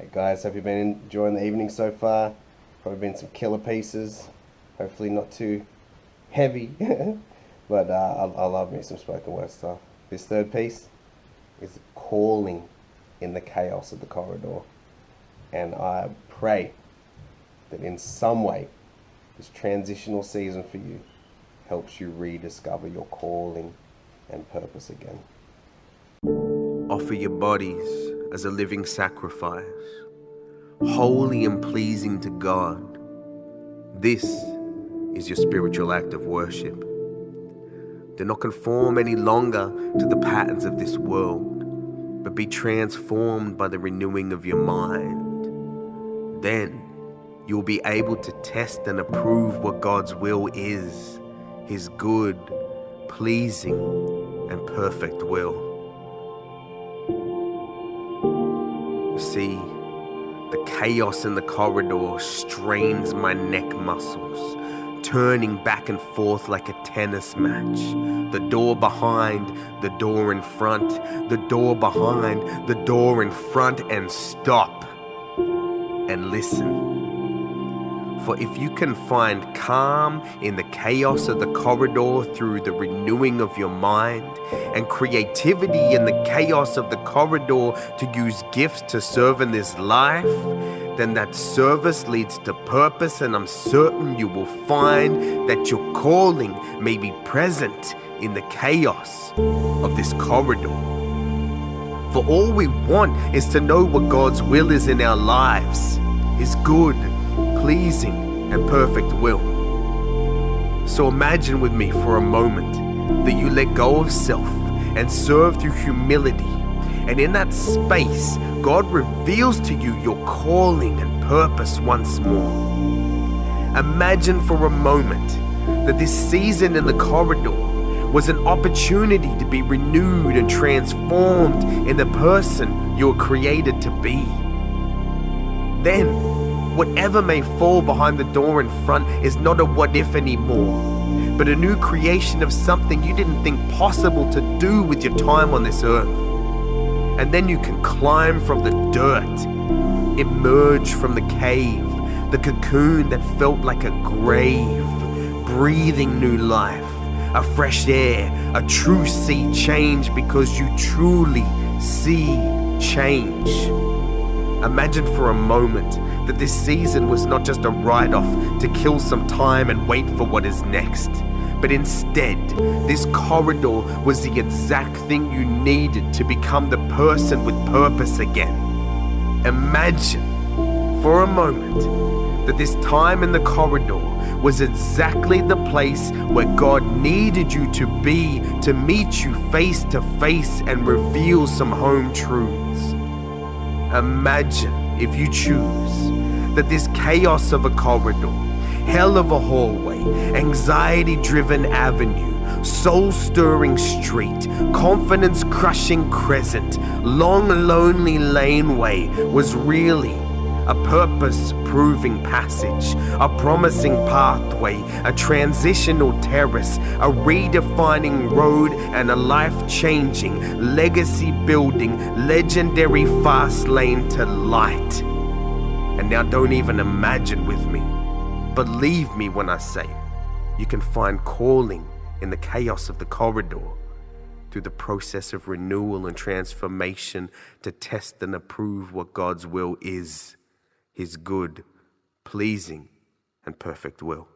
Hey guys, hope you've been enjoying the evening so far. Probably been some killer pieces. Hopefully not too heavy, but I love me some spoken word stuff. This third piece is calling in the chaos of the corridor. And I pray that in some way, this transitional season for you helps you rediscover your calling and purpose again. Offer your bodies as a living sacrifice, holy and pleasing to God. This is your spiritual act of worship. Do not conform any longer to the patterns of this world, but be transformed by the renewing of your mind. Then you'll be able to test and approve what God's will is, His good, pleasing, and perfect will. You see, the chaos in the corridor strains my neck muscles, turning back and forth like a tennis match. The door behind, the door in front, the door behind, the door in front, and stop and listen. For if you can find calm in the chaos of the corridor through the renewing of your mind, and creativity in the chaos of the corridor to use gifts to serve in this life, then that service leads to purpose, and I'm certain you will find that your calling may be present in the chaos of this corridor. For all we want is to know what God's will is in our lives, His good, pleasing, and perfect will. So imagine with me for a moment that you let go of self and serve through humility. And in that space, God reveals to you your calling and purpose once more. Imagine for a moment that this season in the corridor was an opportunity to be renewed and transformed in the person you were created to be. Then, whatever may fall behind the door in front is not a what if anymore, but a new creation of something you didn't think possible to do with your time on this earth. And then you can climb from the dirt, emerge from the cave, the cocoon that felt like a grave, breathing new life, a fresh air, a true sea change because you truly see change. Imagine for a moment that this season was not just a write-off to kill some time and wait for what is next, but instead, this corridor was the exact thing you needed to become the person with purpose again. Imagine for a moment that this time in the corridor was exactly the place where God needed you to be to meet you face to face and reveal some home truths. Imagine, if you choose, that this chaos of a corridor, hell of a hallway, anxiety-driven avenue, soul-stirring street, confidence-crushing crescent, long lonely laneway was really a purpose-proving passage, a promising pathway, a transitional terrace, a redefining road, and a life-changing, legacy-building, legendary fast lane to light. And now don't even imagine with me. Believe me when I say you can find calling in the chaos of the corridor through the process of renewal and transformation to test and approve what God's will is, His good, pleasing, and perfect will.